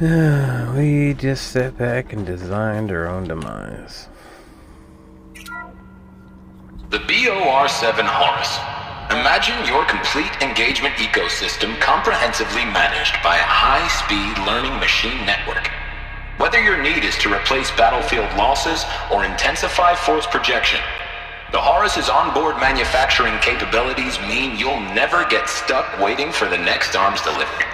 We just sat back and designed our own demise. The EPI.27 Horus. Imagine your complete engagement ecosystem comprehensively managed by a high-speed learning machine network. Whether your need is to replace battlefield losses or intensify force projection, the Horus's onboard manufacturing capabilities mean you'll never get stuck waiting for the next arms delivery.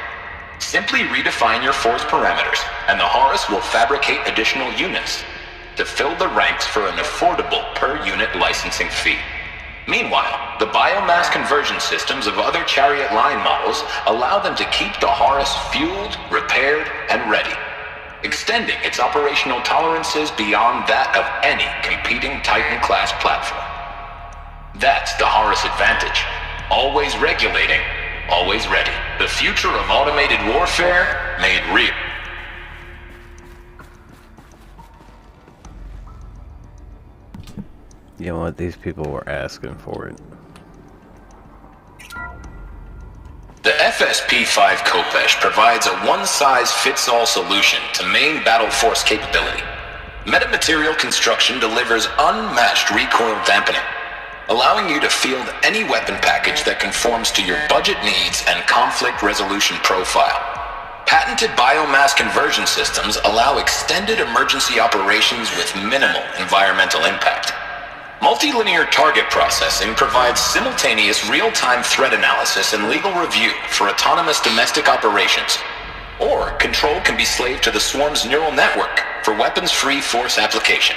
Simply redefine your force parameters, and the Horus will fabricate additional units to fill the ranks for an affordable per-unit licensing fee. Meanwhile, the biomass conversion systems of other Chariot line models allow them to keep the Horus fueled, repaired, and ready, extending its operational tolerances beyond that of any competing Titan-class platform. That's the Horus advantage. Always regulating, always ready. The future of automated warfare made real. You know what? These people were asking for it. The FSP-5 Khopesh provides a one-size-fits-all solution to main battle force capability. Metamaterial construction delivers unmatched recoil dampening, allowing you to field any weapon package that conforms to your budget needs and conflict resolution profile. Patented biomass conversion systems allow extended emergency operations with minimal environmental impact. Multilinear target processing provides simultaneous real-time threat analysis and legal review for autonomous domestic operations. Or control can be slaved to the swarm's neural network for weapons-free force application.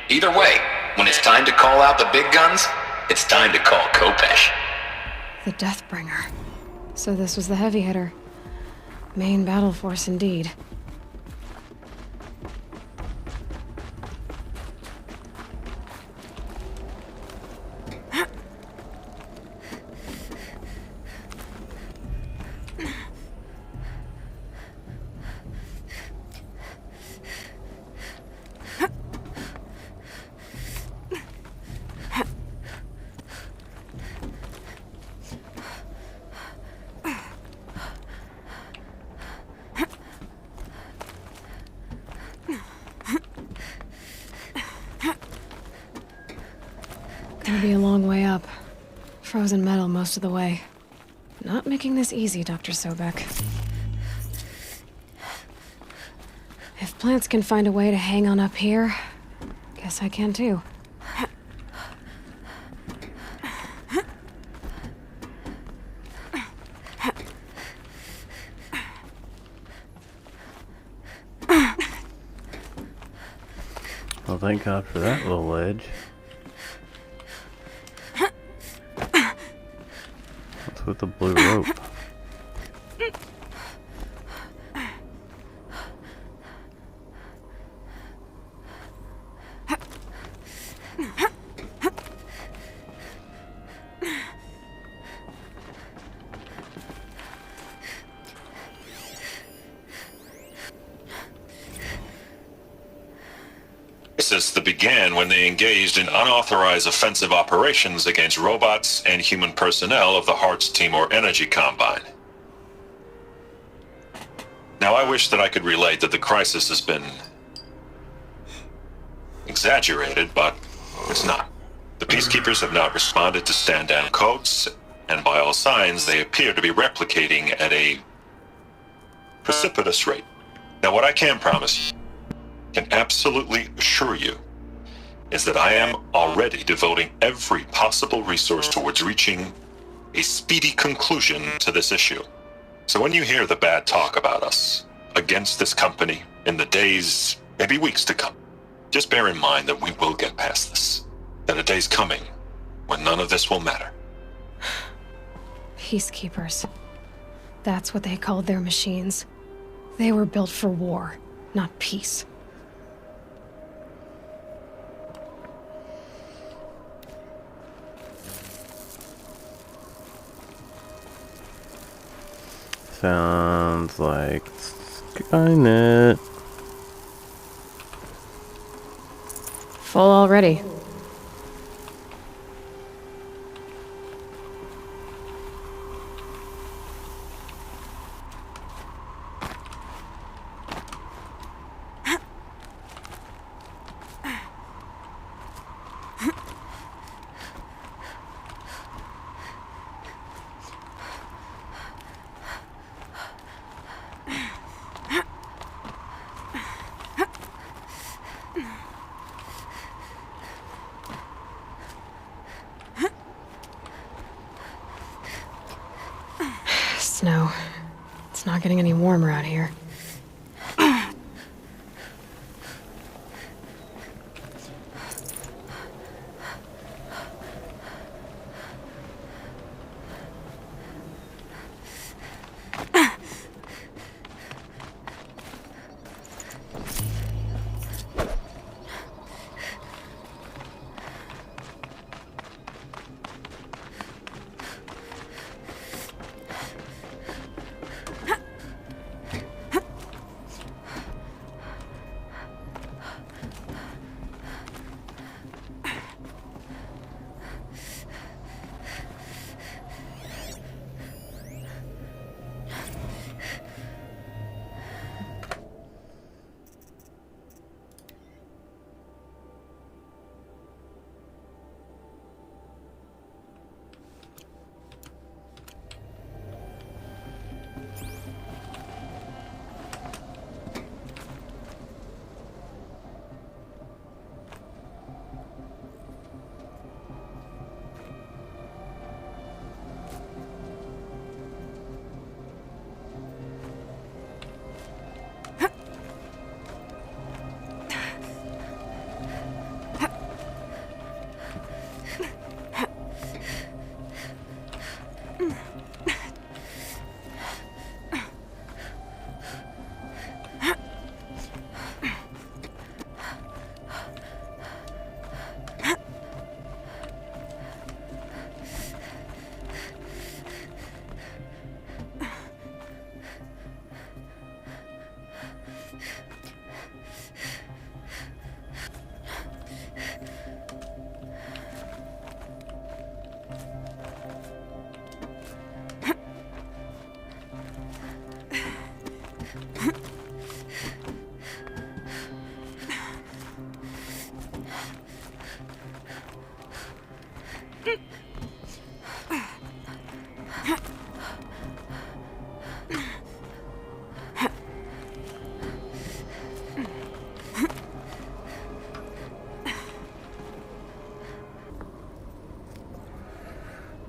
Either way, when it's time to call out the big guns, it's time to call Khopesh. The Deathbringer. So this was the heavy hitter. Main battle force indeed. Gonna be a long way up. Frozen metal most of the way. Not making this easy, Dr. Sobek. If plants can find a way to hang on up here, guess I can too. Well, thank God for that little ledge. What's with the blue rope? That began when they engaged in unauthorized offensive operations against robots and human personnel of the Hearts Timor Energy Combine. Now, I wish that I could relate that the crisis has been exaggerated, but it's not. The Peacekeepers have not responded to stand-down codes, and by all signs, they appear to be replicating at a precipitous rate. Now, what I can promise you, can absolutely assure you, is that I am already devoting every possible resource towards reaching a speedy conclusion to this issue. So when you hear the bad talk about us against this company in the days, maybe weeks to come, just bear in mind that we will get past this. That a day's coming when none of this will matter. Peacekeepers. That's what they called their machines. They were built for war, not peace. Sounds like Skynet. Full already. snow. It's not getting any warmer out here.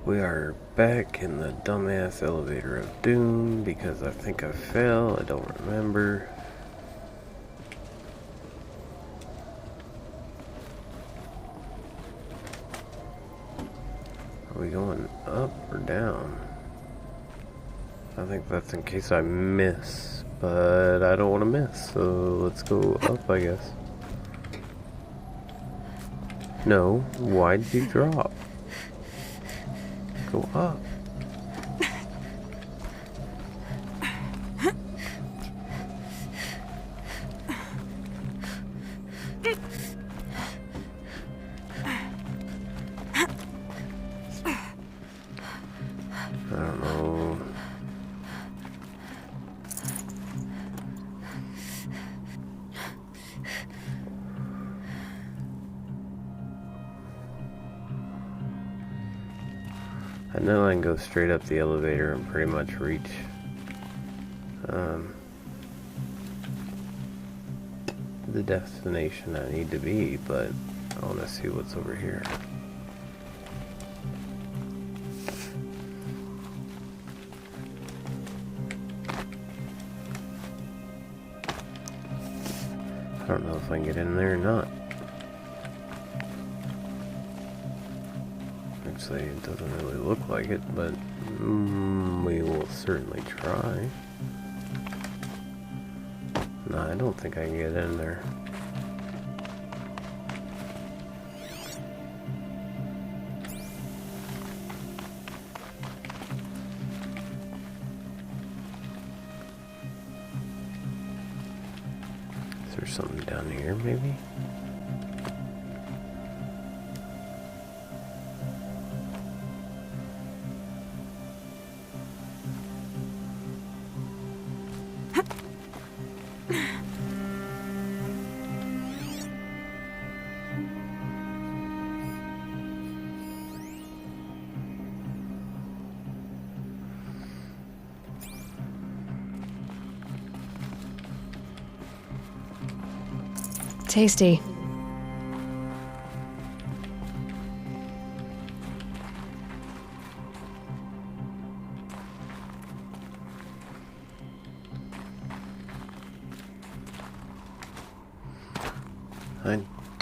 We are back in the dumbass elevator of doom because I think I fell. I don't remember. Are we going up or down? I think that's in case I miss, but I don't want to miss, so let's go up, I guess. No, why did you drop? Go up. I don't know. I know I can go straight up the elevator and pretty much reach the destination I need to be, but I want to see what's over here. I don't know if I can get in there or not. Actually, it doesn't really look like it, but we will certainly try. No, I don't think I can get in there. Is there something down here, maybe? Tasty.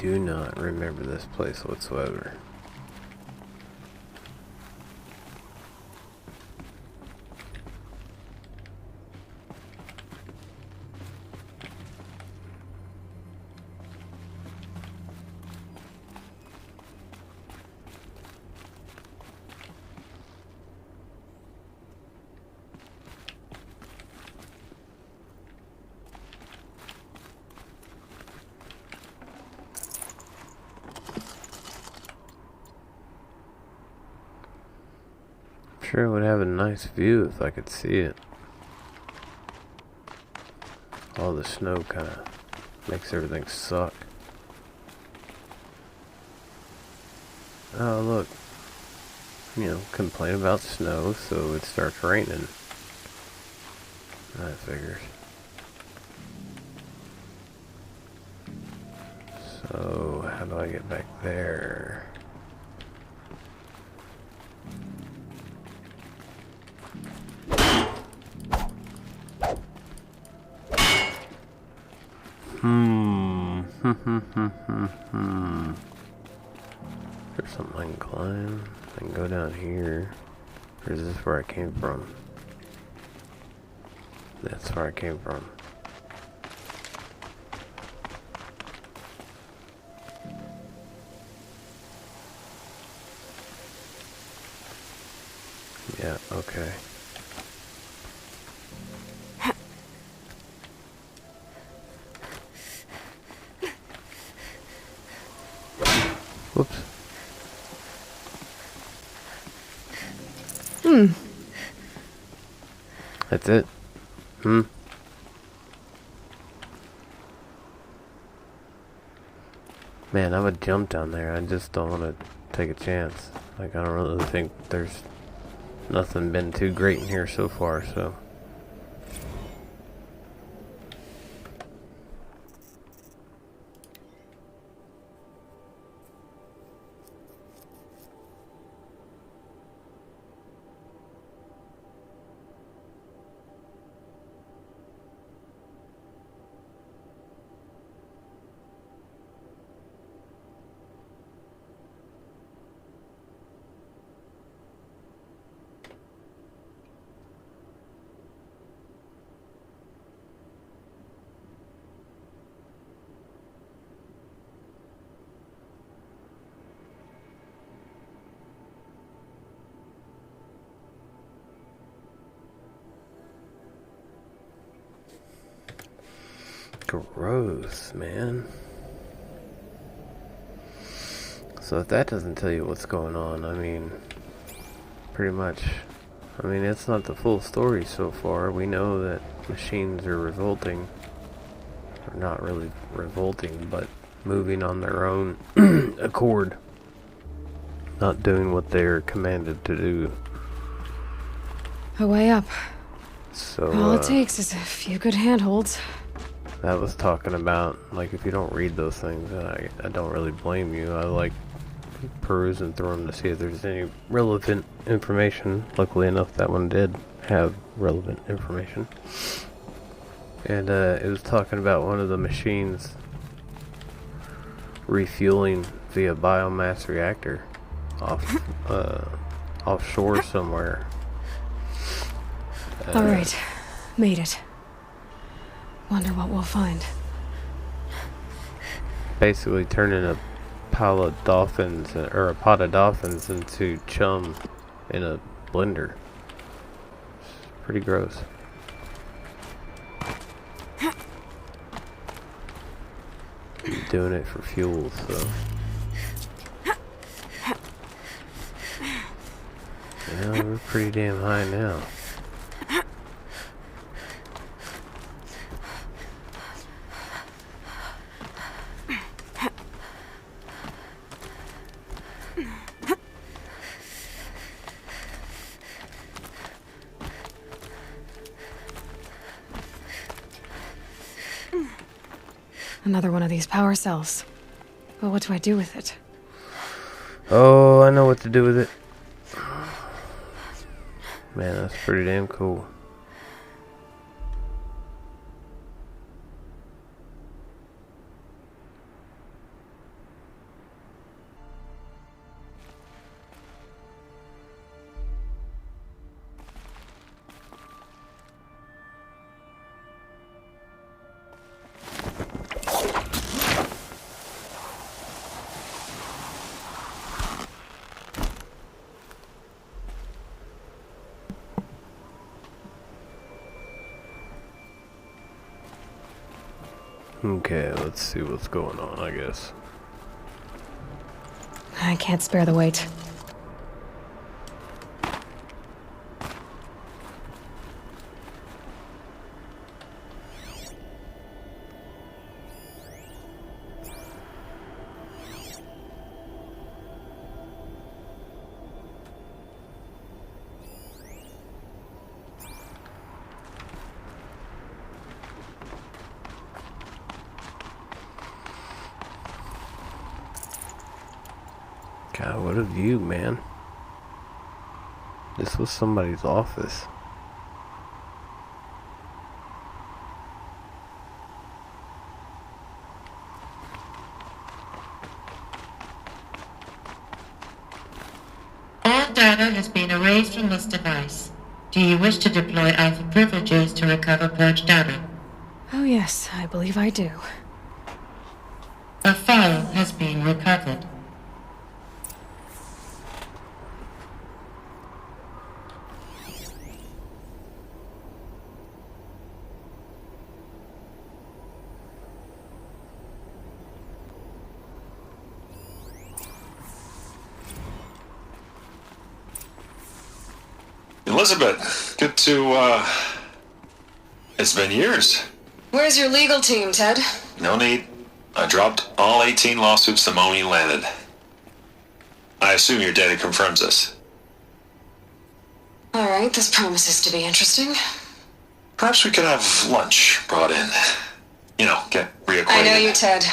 do not remember this place whatsoever. Sure would have a nice view if I could see it. All the snow kind of makes everything suck. Oh look, you know, complain about snow so it starts raining. That figures. So how do I get back there? There's something I can climb. I can go down here. Or is this where I came from? That's where I came from. Yeah, okay. Whoops. That's it. Man, I would jump down there. I just don't want to take a chance. Like, I don't really think there's nothing been too great in here so far, so. Gross, man. So if that doesn't tell you what's going on, I mean, pretty much, I mean, it's not the full story so far. We know that machines are revolting. Or not really revolting, but moving on their own accord. Not doing what they're commanded to do. A way up. So, All it takes is a few good handholds. that was talking about, like, if you don't read those things, I don't really blame you. I like perusing through them to see if there's any relevant information. Luckily enough, that one did have relevant information. And it was talking about one of the machines refueling via biomass reactor offshore somewhere. Alright, made it. Wonder what we'll find. Basically turning a pile of dolphins, or a pot of dolphins, into chum in a blender. It's pretty gross. Doing it for fuel, so. Yeah, we're pretty damn high now. Another one of these power cells. But what do I do with it? Oh, I know what to do with it. Man, that's pretty damn cool. Okay, let's see what's going on, I guess. I can't spare the weight. God, what a view, man. This was somebody's office. All data has been erased from this device. Do you wish to deploy Alpha privileges to recover purged data? Oh yes, I believe I do. A file has been recovered. Elizabeth, good to, it's been years. Where's your legal team, Ted? No need. I dropped all 18 lawsuits the moment you landed. I assume your data confirms this. Alright, this promises to be interesting. Perhaps we could have lunch brought in. You know, get reacquainted. I know you, Ted.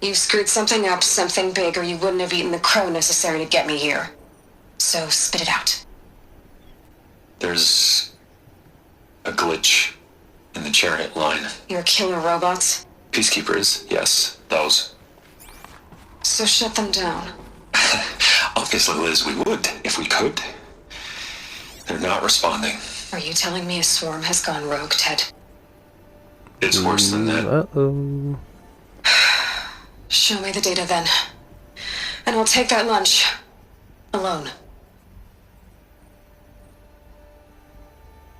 You screwed something up, something big, or you wouldn't have eaten the crow necessary to get me here. So spit it out. There's a glitch in the chariot line. Your killer robots? Peacekeepers, yes, those. So shut them down. Obviously, Liz, we would, if we could. They're not responding. Are you telling me a swarm has gone rogue, Ted? It's worse than that. Uh-oh. Show me the data then. And I'll take that lunch. Alone.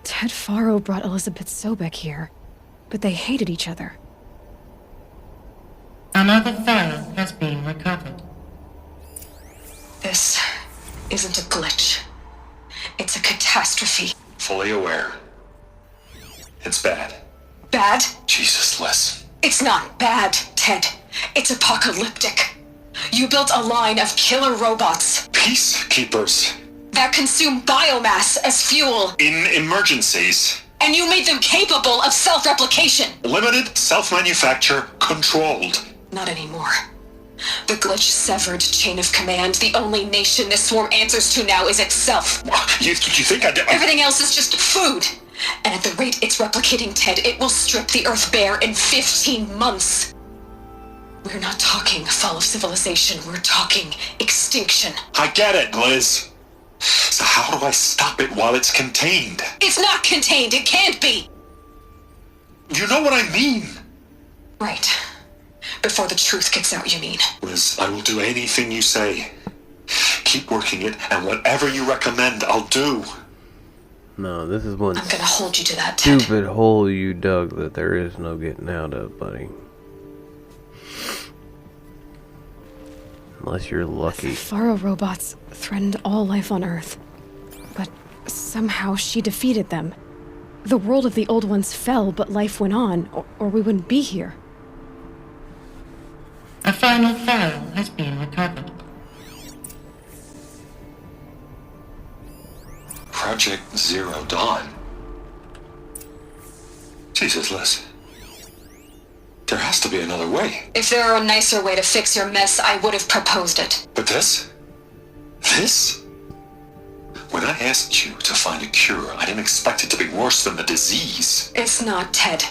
Ted Faro brought Elizabeth Sobek here, but they hated each other. Another file has been recovered. This isn't a glitch. It's a catastrophe. Fully aware. It's bad. Bad? Jesus, Liz. It's not bad, Ted. It's apocalyptic. You built a line of killer robots Peacekeepers. that consume biomass as fuel, In emergencies. and you made them capable of self-replication. Limited, self-manufacture, controlled. Not anymore. The glitch severed chain of command. The only nation this swarm answers to now is itself. You think I did? Everything else is just food. And at the rate it's replicating, Ted, it will strip the Earth bare in 15 months. We're not talking fall of civilization. We're talking extinction. I get it, Liz. So how do I stop it while it's contained? It's not contained. It can't be. You know what I mean. Right. Before the truth gets out, you mean? Liz, I will do anything you say. Keep working it, and whatever you recommend, I'll do. No, this is one I'm gonna hold you to that, Ted. stupid hole you dug that there is no getting out of, buddy. Unless you're lucky. Faro robots threatened all life on Earth. But somehow she defeated them. The world of the old ones fell, but life went on, or we wouldn't be here. A final file has been recovered. Project Zero Dawn. Jesus, Liz. There has to be another way. If there were a nicer way to fix your mess, I would have proposed it. But this? This? When I asked you to find a cure, I didn't expect it to be worse than the disease. It's not, Ted.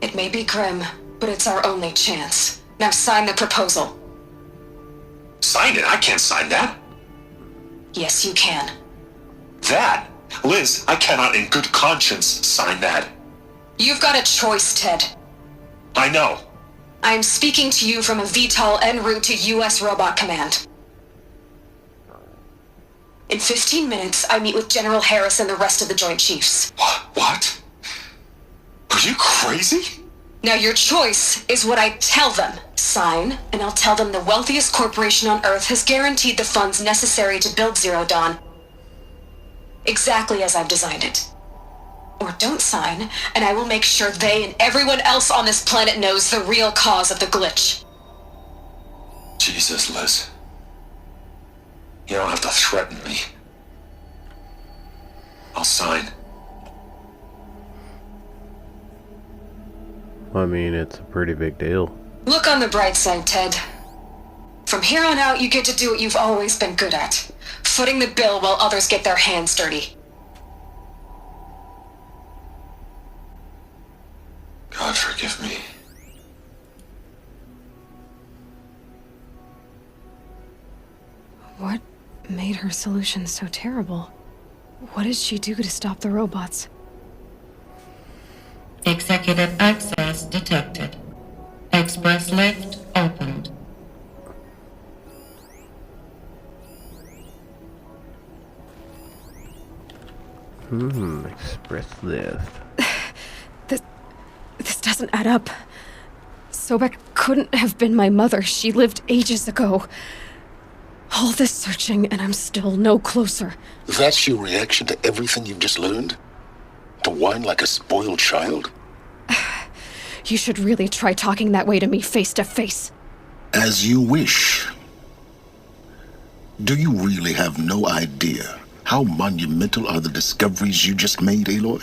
It may be grim, but it's our only chance. Now sign the proposal. Sign it? I can't sign that. Yes, you can. That? Liz, I cannot in good conscience sign that. You've got a choice, Ted. I know. I'm speaking to you from a VTOL en route to U.S. Robot Command. In 15 minutes, I meet with General Harris and the rest of the Joint Chiefs. What? Are you crazy? Now your choice is what I tell them. Sign, and I'll tell them the wealthiest corporation on Earth has guaranteed the funds necessary to build Zero Dawn. Exactly as I've designed it. Or don't sign, and I will make sure they and everyone else on this planet knows the real cause of the glitch. Jesus, Liz. You don't have to threaten me. I'll sign. I mean, it's a pretty big deal. Look on the bright side, Ted. From here on out, you get to do what you've always been good at. Footing the bill while others get their hands dirty. God forgive me. What made her solution so terrible? What did she do to stop the robots? Executive access detected. Express lift opened. Express lift. This doesn't add up. Sobek couldn't have been my mother. She lived ages ago. All this searching, and I'm still no closer. That's your reaction to everything you've just learned? To whine like a spoiled child? You should really try talking that way to me face to face. As you wish. Do you really have no idea how monumental are the discoveries you just made, Aloy?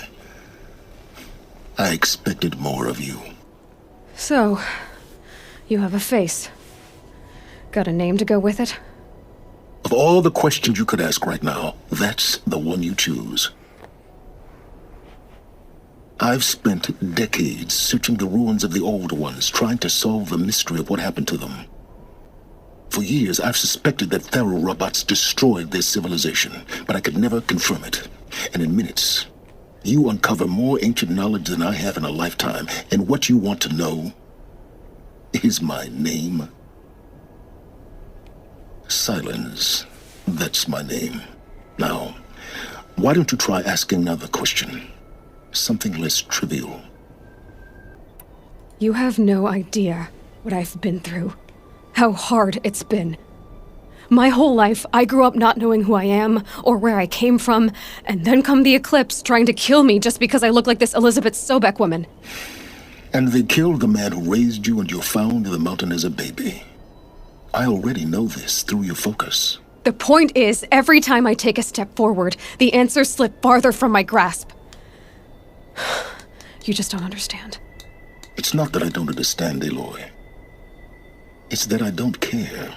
I expected more of you. So, you have a face. Got a name to go with it? Of all the questions you could ask right now, that's the one you choose. I've spent decades searching the ruins of the old ones, trying to solve the mystery of what happened to them. For years, I've suspected that Faro robots destroyed their civilization, but I could never confirm it. And in minutes, you uncover more ancient knowledge than I have in a lifetime, and what you want to know is my name. Silence. That's my name. Now, why don't you try asking another question? Something less trivial. You have no idea what I've been through. How hard it's been. My whole life, I grew up not knowing who I am or where I came from, and then come the Eclipse trying to kill me just because I look like this Elizabeth Sobek woman. And they killed the man who raised you and you found in the mountain as a baby. I already know this through your focus. The point is, every time I take a step forward, the answers slip farther from my grasp. You just don't understand. It's not that I don't understand, Aloy. It's that I don't care.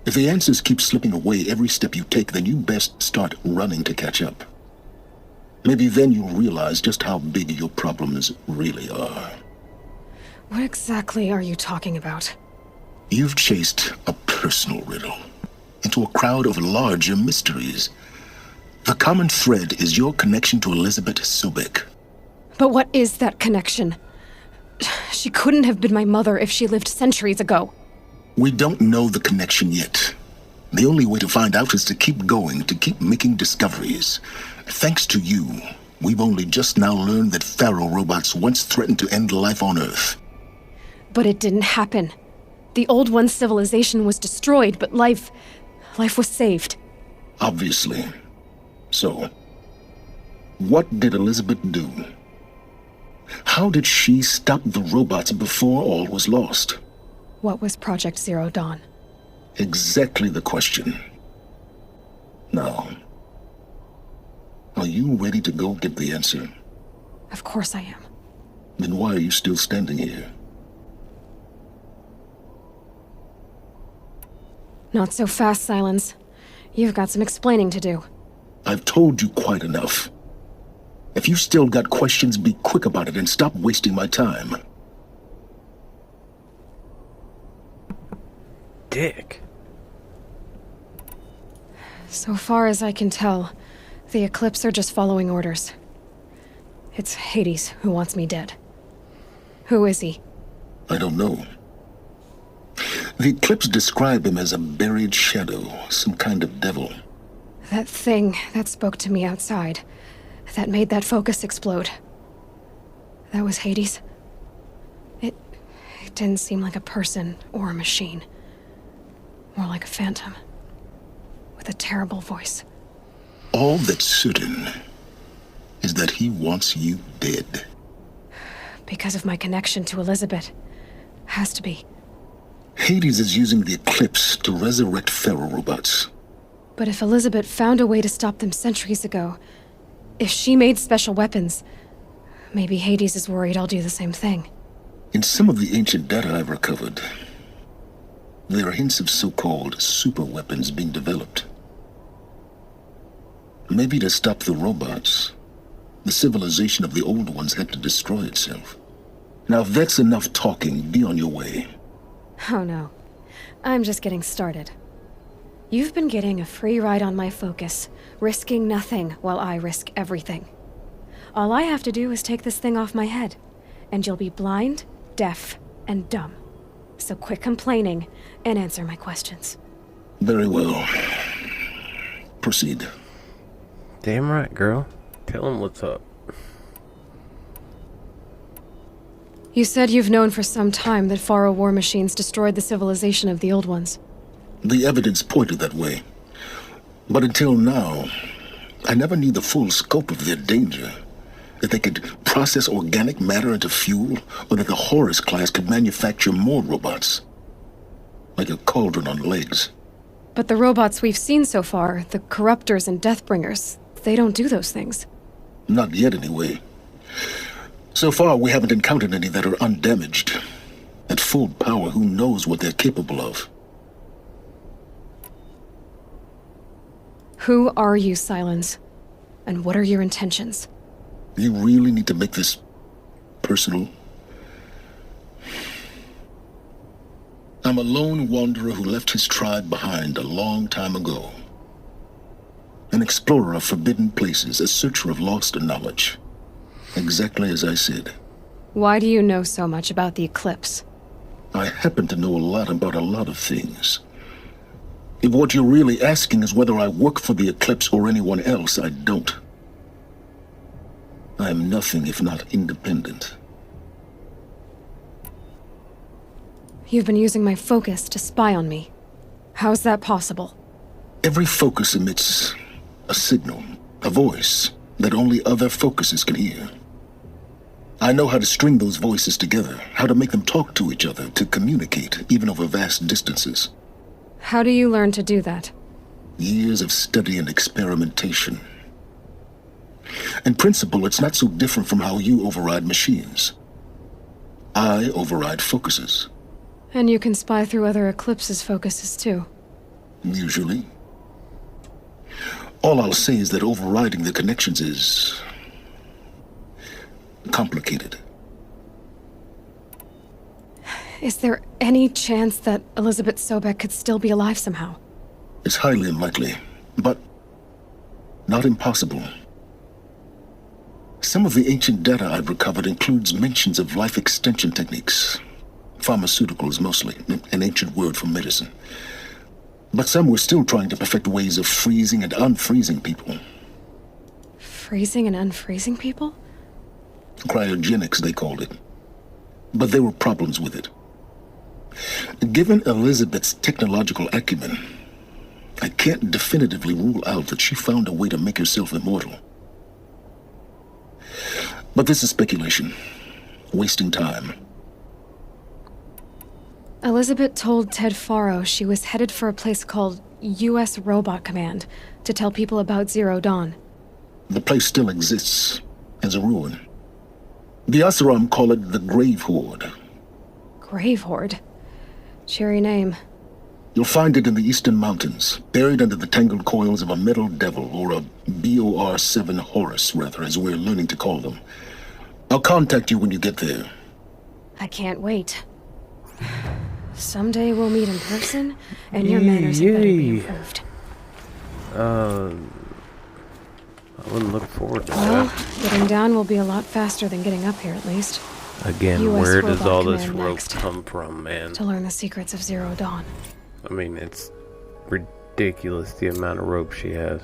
If the answers keep slipping away every step you take, then you best start running to catch up. Maybe then you'll realize just how big your problems really are. What exactly are you talking about? You've chased a personal riddle into a crowd of larger mysteries. The common thread is your connection to Elizabeth Sobek. But what is that connection? She couldn't have been my mother if she lived centuries ago. We don't know the connection yet. The only way to find out is to keep going, to keep making discoveries. Thanks to you, we've only just now learned that Faro robots once threatened to end life on Earth. But it didn't happen. The Old One's civilization was destroyed, but life was saved. Obviously. So, what did Elizabeth do? How did she stop the robots before all was lost? What was Project Zero Dawn? Exactly the question. Now, are you ready to go get the answer? Of course I am. Then why are you still standing here? Not so fast, Silence. You've got some explaining to do. I've told you quite enough. If you still got questions, be quick about it and stop wasting my time. Dick. So far as I can tell, the Eclipse are just following orders. It's Hades who wants me dead. Who is he? I don't know. The Eclipse describe him as a buried shadow, some kind of devil. That thing that spoke to me outside, that made that focus explode. That was Hades? didn't seem like a person or a machine. More like a phantom. With a terrible voice. All that's certain is that he wants you dead. Because of my connection to Elizabeth. Has to be. Hades is using the Eclipse to resurrect Pharaoh robots. But if Elizabeth found a way to stop them centuries ago, if she made special weapons, maybe Hades is worried I'll do the same thing. In some of the ancient data I've recovered, there are hints of so-called super weapons being developed. Maybe to stop the robots, the civilization of the old ones had to destroy itself. Now, if that's enough talking, be on your way. Oh no. I'm just getting started. You've been getting a free ride on my focus, risking nothing while I risk everything. All I have to do is take this thing off my head, and you'll be blind, deaf, and dumb. So quit complaining and answer my questions. Very well. Proceed. Damn right, girl. Tell him what's up. You said you've known for some time that Pharaoh war machines destroyed the civilization of the old ones. The evidence pointed that way. But until now, I never knew the full scope of their danger. That they could process organic matter into fuel, or that the Horus class could manufacture more robots. Like a cauldron on legs. But the robots we've seen so far, the Corruptors and Deathbringers, they don't do those things. Not yet, anyway. So far, we haven't encountered any that are undamaged. At full power, who knows what they're capable of? Who are you, Silence? And what are your intentions? You really need to make this personal? I'm a lone wanderer who left his tribe behind a long time ago. An explorer of forbidden places, a searcher of lost knowledge. Exactly as I said. Why do you know so much about the Eclipse? I happen to know a lot about a lot of things. If what you're really asking is whether I work for the Eclipse or anyone else, I don't. I am nothing if not independent. You've been using my focus to spy on me. How's that possible? Every focus emits a signal, a voice, that only other focuses can hear. I know how to string those voices together, how to make them talk to each other, to communicate, even over vast distances. How do you learn to do that? Years of study and experimentation. In principle, it's not so different from how you override machines. I override focuses. And you can spy through other Eclipse's focuses too. Usually. All I'll say is that overriding the connections is complicated. Is there any chance that Elizabeth Sobek could still be alive somehow? It's highly unlikely, but not impossible. Some of the ancient data I've recovered includes mentions of life extension techniques. Pharmaceuticals mostly, an ancient word for medicine. But some were still trying to perfect ways of freezing and unfreezing people. Freezing and unfreezing people? Cryogenics, they called it. But there were problems with it. Given Elizabeth's technological acumen, I can't definitively rule out that she found a way to make herself immortal. But this is speculation. Wasting time. Elizabeth told Ted Faro she was headed for a place called U.S. Robot Command to tell people about Zero Dawn. The place still exists, as a ruin. The Asaram call it the Grave Horde. Grave Horde? Cheery name. You'll find it in the eastern mountains, buried under the tangled coils of a metal devil, or a BOR-7 Horus, rather, as we're learning to call them. I'll contact you when you get there. I can't wait. Someday we'll meet in person, and your manners had better be improved. I wouldn't look forward to Well, that. getting down will be a lot faster than getting up here, at least. Again, US where does Robot all this Command rope next. come from, man? To learn the secrets of Zero Dawn. I mean, it's ridiculous the amount of rope she has.